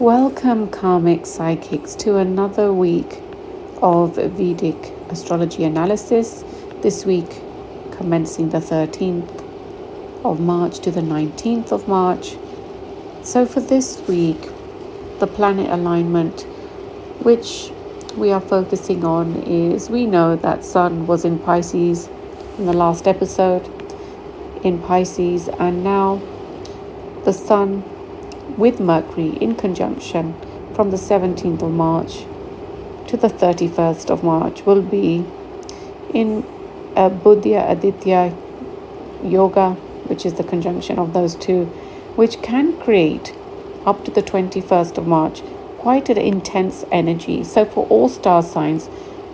Welcome, karmic psychics, to another week of Vedic astrology analysis. This week, commencing the 13th of March to the 19th of March. So, for this week, the planet alignment, which we are focusing on, is we know that Sun was in Pisces in the last episode, in Pisces, and now the Sun with Mercury in conjunction from the 17th of March to the 31st of March will be in a Buddhya Aditya Yoga, which is the conjunction of those two, which can create up to the 21st of March quite an intense energy. So for all star signs,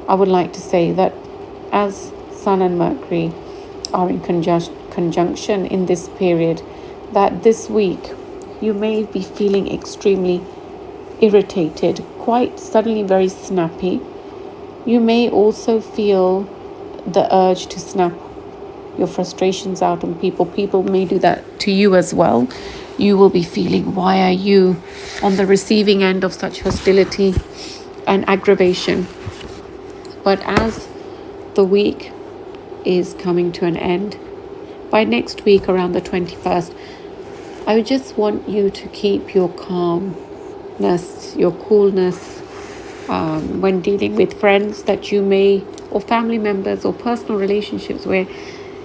I would like to say that as Sun and Mercury are in conjunction in this period, that this week you may be feeling extremely irritated, quite suddenly very snappy. You may also feel the urge to snap your frustrations out on people. People may do that to you as well. You will be feeling, why are you on the receiving end of such hostility and aggravation? But as the week is coming to an end, by next week around the 21st, I just want you to keep your calmness, your coolness when dealing with friends that you may, or family members, or personal relationships where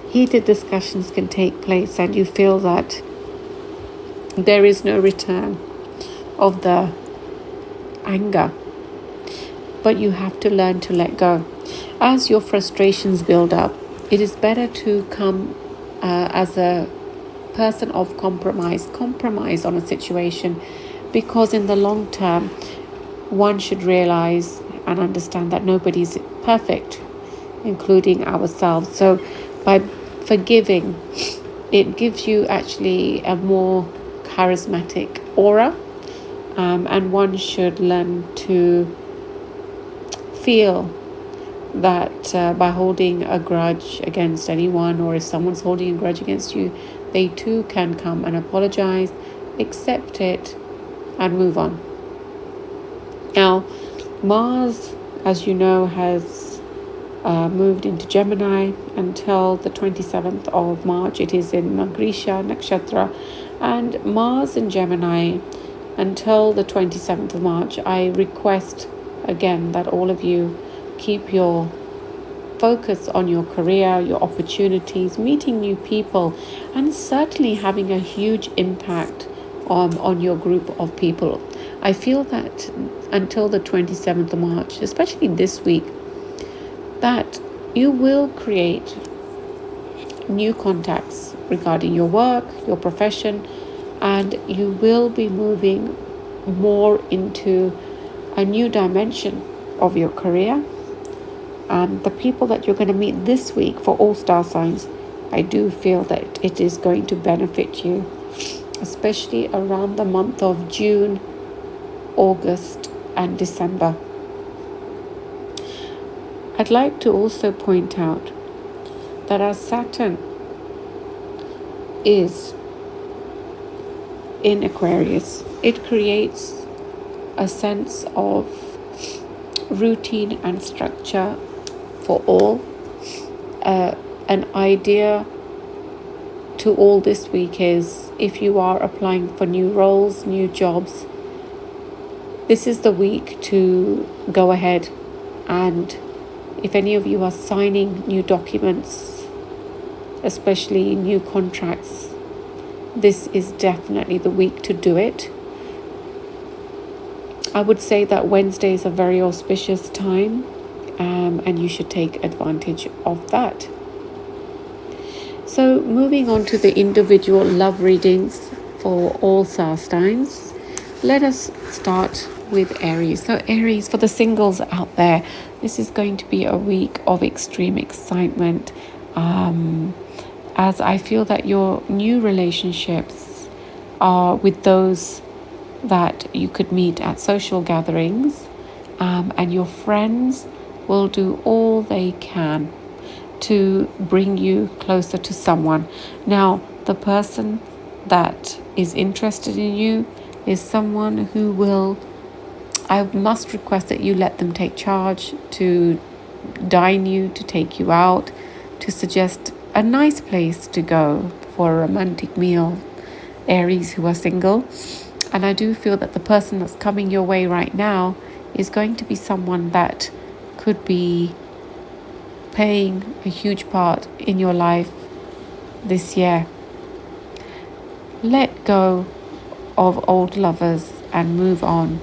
heated discussions can take place and you feel that there is no return of the anger. But you have to learn to let go. As your frustrations build up, it is better to come as a person of compromise on a situation, because in the long term, one should realize and understand that nobody's perfect, including ourselves. So by forgiving, it gives you actually a more charismatic aura, and one should learn to feel that by holding a grudge against anyone, or if someone's holding a grudge against you, they too can come and apologize, accept it, and move on. Now, Mars, as you know, has moved into Gemini until the 27th of March. It is in Magrisha Nakshatra, and Mars in Gemini until the 27th of March. I request again that all of you keep your focus on your career, your opportunities, meeting new people, and certainly having a huge impact on your group of people. I feel that until the 27th of March, especially this week, that you will create new contacts regarding your work, your profession, and you will be moving more into a new dimension of your career. And the people that you're going to meet this week for all star signs, I do feel that it is going to benefit you, especially around the month of June, August, and December. I'd like to also point out that as Saturn is in Aquarius, it creates a sense of routine and structure for all. An idea to all this week is, if you are applying for new roles, new jobs, this is the week to go ahead, and if any of you are signing new documents, especially new contracts, this is definitely the week to do it. I would say that Wednesday is a very auspicious time, and you should take advantage of that. So moving on to the individual love readings for all star signs, let us start with Aries. So Aries, for the singles out there, this is going to be a week of extreme excitement, as I feel that your new relationships are with those that you could meet at social gatherings, and your friends will do all they can to bring you closer to someone. Now, the person that is interested in you is someone who will, I must request that you let them take charge to dine you, to take you out, to suggest a nice place to go for a romantic meal, Aries who are single. And I do feel that the person that's coming your way right now is going to be someone that could be playing a huge part in your life this year. Let go of old lovers and move on.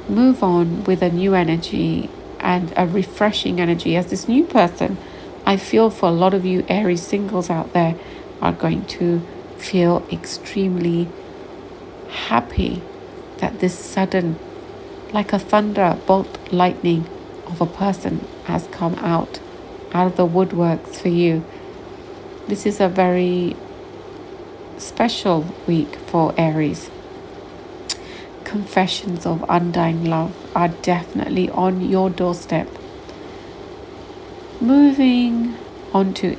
Move on with a new energy and a refreshing energy. As this new person, I feel for a lot of you Aries singles out there are going to feel extremely happy that this sudden, like a thunderbolt lightning of a person has come out of the woodworks for you. This is a very special week for Aries. Confessions of undying love are definitely on your doorstep. Moving on to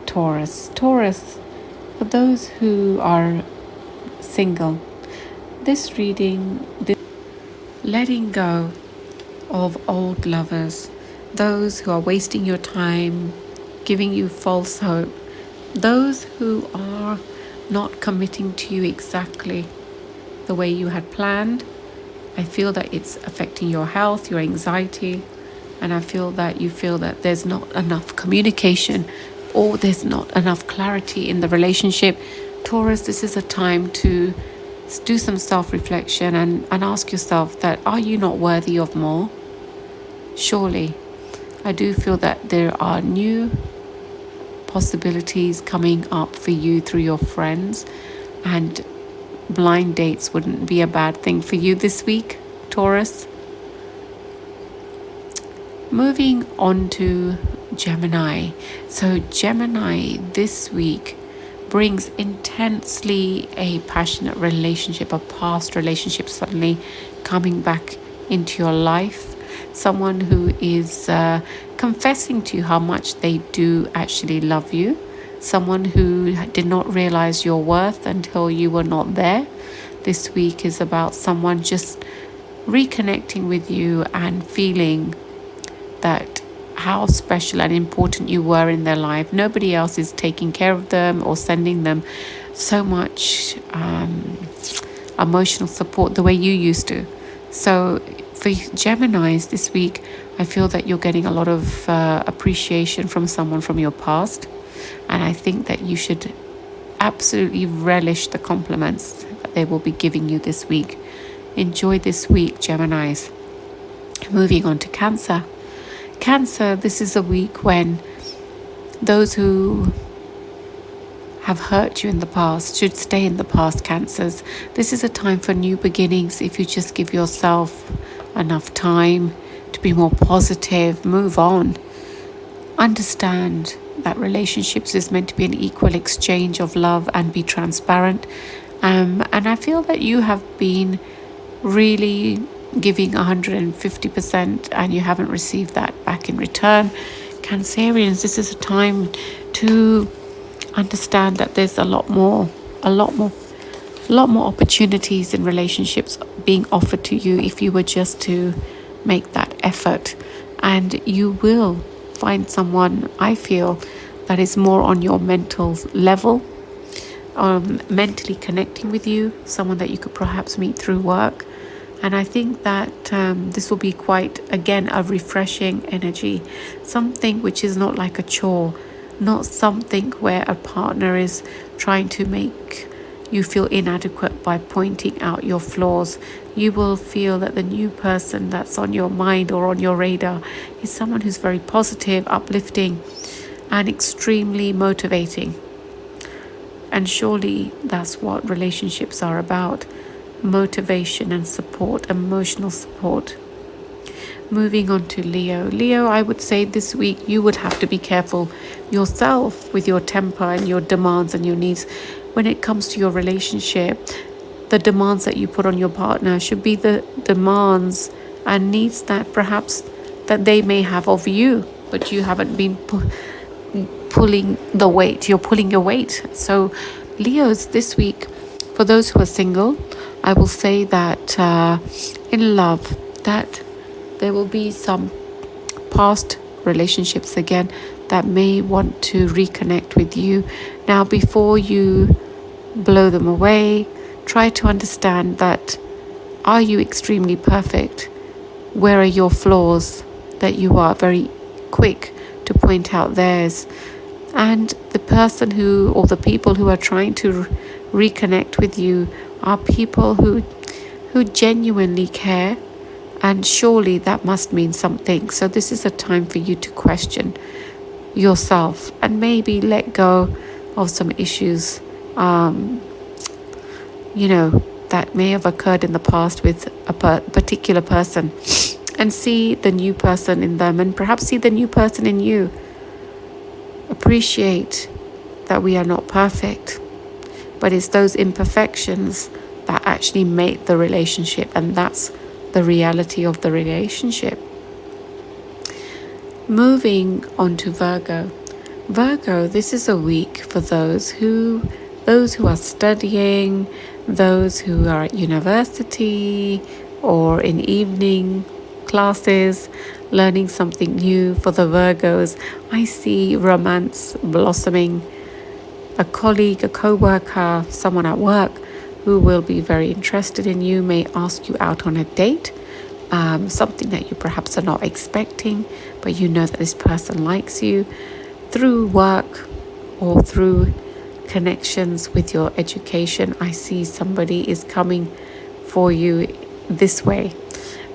Taurus. Taurus, for those who are single, this reading, letting go of old lovers, those who are wasting your time, giving you false hope, those who are not committing to you exactly the way you had planned. I feel that it's affecting your health, your anxiety, and I feel that there's not enough communication or there's not enough clarity in the relationship. Taurus, this is a time to do some self-reflection and ask yourself that, are you not worthy of more? Surely. I do feel that there are new possibilities coming up for you through your friends, and blind dates wouldn't be a bad thing for you this week, Taurus. Moving on to Gemini. So Gemini this week brings intensely a passionate relationship, a past relationship suddenly coming back into your life. Someone who is confessing to you how much they do actually love you. Someone who did not realize your worth until you were not there. This week is about someone just reconnecting with you and feeling that how special and important you were in their life. Nobody else is taking care of them or sending them so much emotional support the way you used to. So for Geminis this week, I feel that you're getting a lot of appreciation from someone from your past. And I think that you should absolutely relish the compliments that they will be giving you this week. Enjoy this week, Geminis. Moving on to Cancer. Cancer, this is a week when those who have hurt you in the past should stay in the past, Cancers. This is a time for new beginnings if you just give yourself enough time to be more positive, move on. Understand that relationships is meant to be an equal exchange of love and be transparent. And I feel that you have been really giving 150% and you haven't received that back in return. Cancerians, this is a time to understand that there's a lot more opportunities in relationships being offered to you if you were just to make that effort. And you will find someone, I feel, that is more on your mental level, mentally connecting with you, someone that you could perhaps meet through work. And I think that this will be quite, again, a refreshing energy, something which is not like a chore, not something where a partner is trying to make you feel inadequate by pointing out your flaws. You will feel that the new person that's on your mind or on your radar is someone who's very positive, uplifting, and extremely motivating. And surely that's what relationships are about. Motivation and support, emotional support. Moving on to Leo. Leo, I would say this week you would have to be careful yourself with your temper and your demands and your needs. When it comes to your relationship, the demands that you put on your partner should be the demands and needs that perhaps that they may have of you, but you haven't been pulling the weight. You're pulling your weight. So Leos this week, for those who are single, I will say that in love, that there will be some past relationships again that may want to reconnect with you. Now, before you blow them away, try to understand that, are you extremely perfect? Where are your flaws that you are very quick to point out theirs? And the person who, or the people who are trying to reconnect with you, are people who genuinely care, and surely that must mean something. So this is a time for you to question yourself and maybe let go of some issues, that may have occurred in the past with a particular person, and see the new person in them, and perhaps see the new person in you. Appreciate that we are not perfect, but it's those imperfections that actually make the relationship, and that's the reality of the relationship. Moving on to Virgo. Virgo, this is a week for those who are studying, those who are at university or in evening classes, learning something new. For the Virgos, I see romance blossoming. A colleague, a co-worker, someone at work who will be very interested in you may ask you out on a date, something that you perhaps are not expecting, but you know that this person likes you through work or through connections with your education. I see somebody is coming for you this way.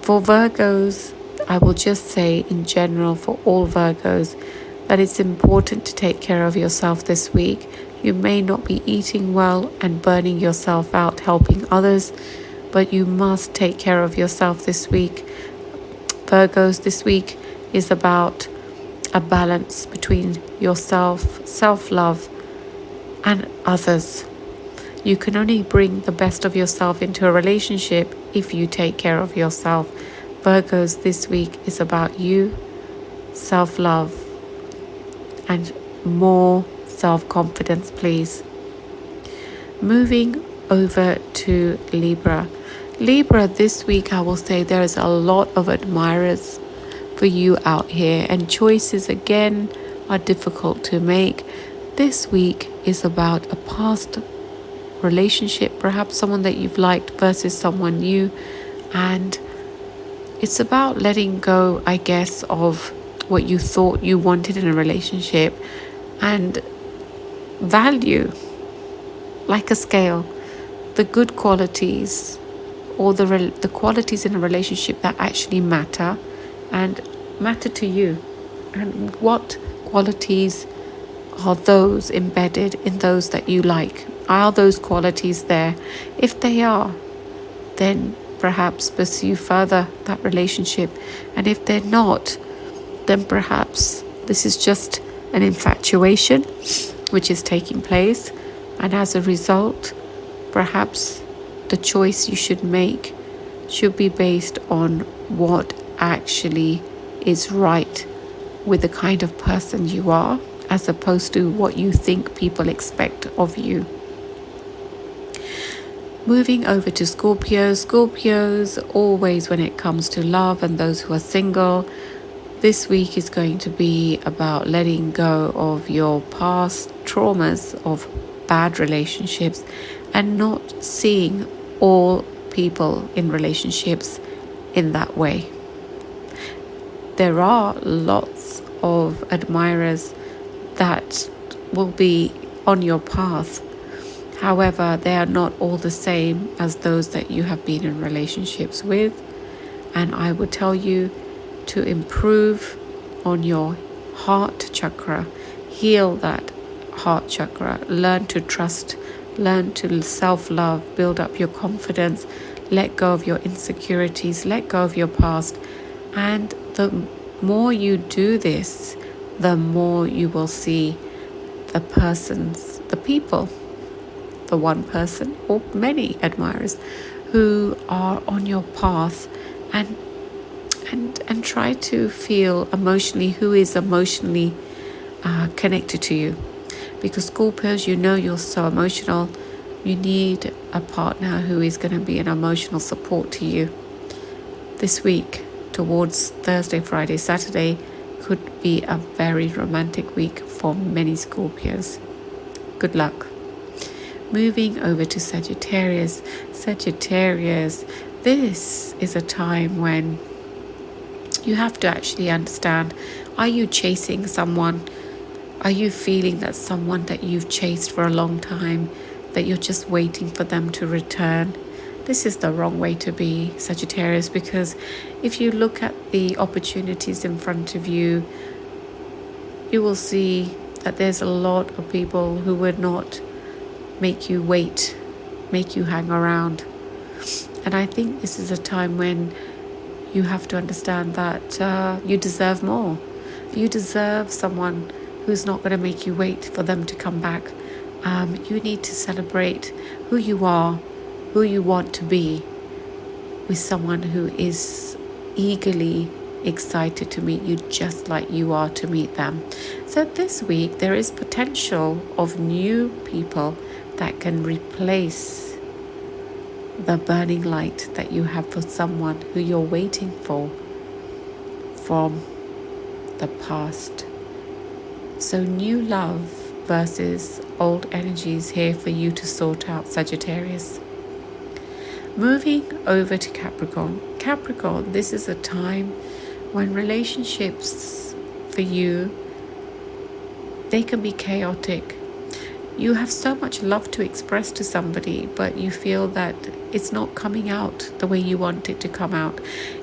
For Virgos, I will just say in general for all Virgos that it's important to take care of yourself this week. You may not be eating well and burning yourself out helping others, but you must take care of yourself this week. Virgos, this week is about a balance between yourself, self-love, and others. You can only bring the best of yourself into a relationship if you take care of yourself. Virgos, this week is about you, self-love, and more self-confidence, please. Moving over to Libra. Libra, this week I will say there is a lot of admirers for you out here, and choices again are difficult to make. This week is about a past relationship, perhaps someone that you've liked versus someone new, and it's about letting go, I guess, of what you thought you wanted in a relationship, and value, like a scale, the good qualities or the qualities in a relationship that actually matter and matter to you, and what qualities are those embedded in those that you like. Are those qualities there? If they are, then perhaps pursue further that relationship, and if they're not, then perhaps this is just an infatuation which is taking place, and as a result, perhaps the choice you should make should be based on what actually is right with the kind of person you are, as opposed to what you think people expect of you. Moving over to Scorpios. Scorpios, always when it comes to love and those who are single, this week is going to be about letting go of your past traumas of bad relationships and not seeing all people in relationships in that way. There are lots of admirers that will be on your path. However, they are not all the same as those that you have been in relationships with. And I would tell you to improve on your heart chakra, heal that heart chakra, learn to trust, learn to self-love, build up your confidence, let go of your insecurities, let go of your past. And the more you do this, the more you will see the people, the one person or many admirers who are on your path, and try to feel emotionally who is emotionally connected to you. Because Scorpios, you know you're so emotional, You need a partner who is going to be an emotional support to you. This week, towards Thursday, Friday, Saturday, could be a very romantic week for many Scorpios. Good luck. Moving over to Sagittarius. Sagittarius, this is a time when you have to actually understand, are you chasing someone? Are you feeling that someone that you've chased for a long time, that you're just waiting for them to return? This is the wrong way to be, Sagittarius, because if you look at the opportunities in front of you, you will see that there's a lot of people who would not make you wait, make you hang around. And I think this is a time when you have to understand that you deserve more. You deserve someone who's not going to make you wait for them to come back. You need to celebrate who you are, who you want to be, with someone who is eagerly excited to meet you just like you are to meet them. So this week there is potential of new people that can replace the burning light that you have for someone who you're waiting for from the past. So new love versus old energies here for you to sort out, Sagittarius. Moving over to Capricorn. Capricorn, this is a time when relationships for you, they can be chaotic. You have so much love to express to somebody, but you feel that it's not coming out the way you want it to come out.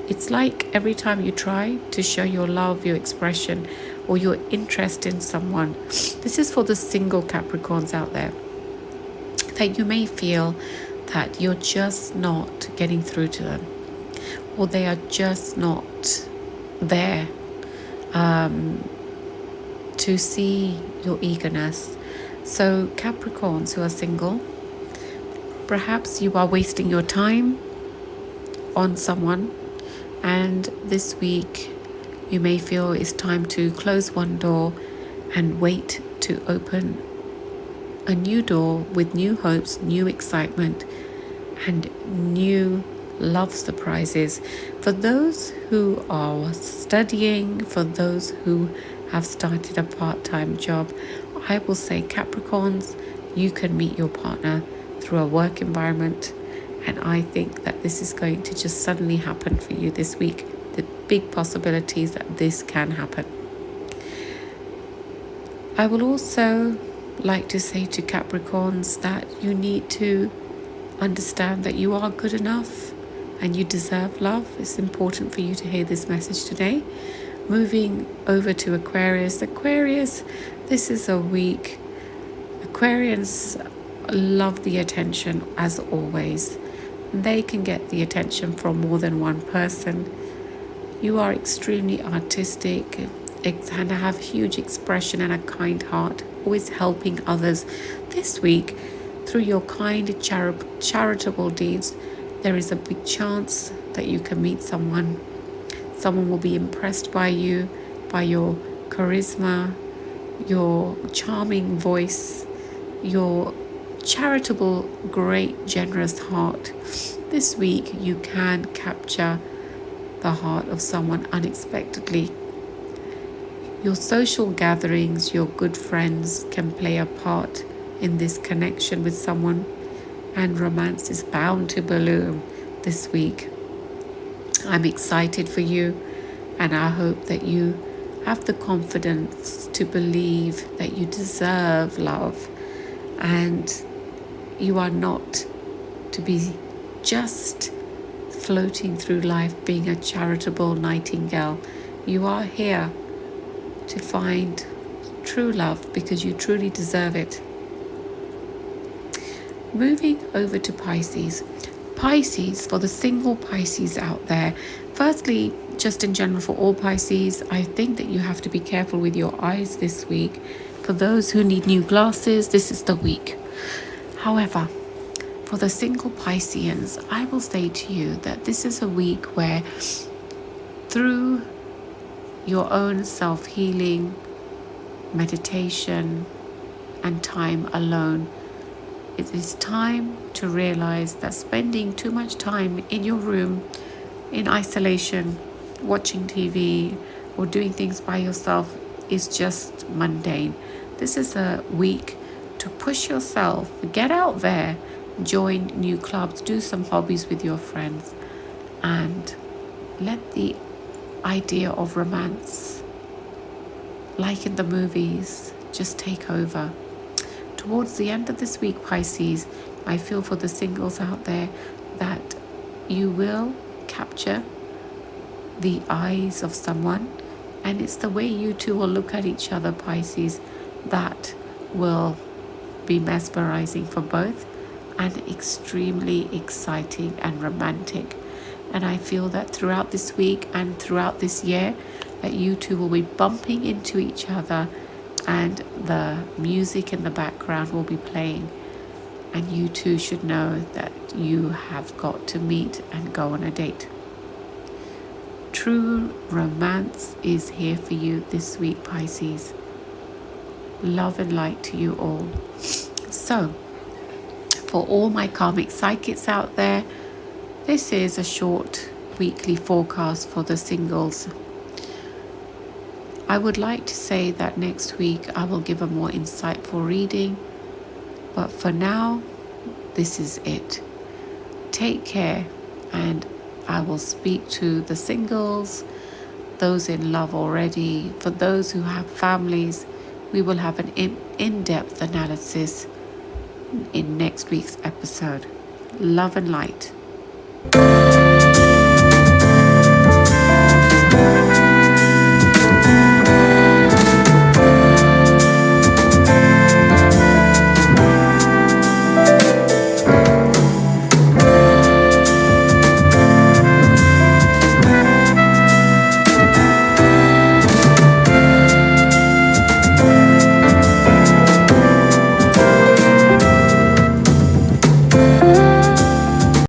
It's like every time you try to show your love, your expression, or your interest in someone, this is for the single Capricorns out there, that you may feel that you're just not getting through to them, or they are just not there to see your eagerness. So Capricorns who are single, perhaps you are wasting your time on someone, and this week you may feel it's time to close one door and wait to open a new door with new hopes, new excitement, and new love surprises. For those who are studying, for those who have started a part-time job, I will say, Capricorns, you can meet your partner through a work environment, and I think that this is going to just suddenly happen for you this week. The big possibilities that this can happen. I will also like to say to Capricorns that you need to understand that you are good enough and you deserve love. It's important for you to hear this message today. Moving over to Aquarius. Aquarius, this is a week. Aquarians love the attention as always. They can get the attention from more than one person. You are extremely artistic and have huge expression and a kind heart, always helping others. This week, through your kind charitable deeds, there is a big chance that you can meet someone. Someone will be impressed by you, by your charisma, your charming voice, your charitable, great, generous heart. This week you can capture the heart of someone unexpectedly. Your social gatherings, your good friends can play a part in this connection with someone, and romance is bound to bloom this week. I'm excited for you, and I hope that you have the confidence to believe that you deserve love, and you are not to be just floating through life being a charitable nightingale. You are here to find true love because you truly deserve it. Moving over to Pisces. Pisces, for the single Pisces out there, firstly, just in general for all Pisces, I think that you have to be careful with your eyes this week. For those who need new glasses, this is the week. However, for the single Pisceans, I will say to you that this is a week where through your own self-healing, meditation, and time alone, it is time to realize that spending too much time in your room, in isolation, watching TV or doing things by yourself is just mundane. This is a week to push yourself, get out there, join new clubs, do some hobbies with your friends, and let the idea of romance, like in the movies, just take over. Towards the end of this week, Pisces, I feel for the singles out there that you will capture the eyes of someone, and it's the way you two will look at each other, Pisces, that will be mesmerizing for both and extremely exciting and romantic. And I feel that throughout this week and throughout this year that you two will be bumping into each other, and the music in the background will be playing, and you two should know that you have got to meet and go on a date. True romance is here for you this week, Pisces. Love and light to you all. So, for all my karmic psychics out there, this is a short weekly forecast for the singles. I would like to say that next week I will give a more insightful reading, but for now, this is it. Take care, and I will speak to the singles, those in love already. For those who have families, we will have an in-depth analysis in next week's episode. Love and light.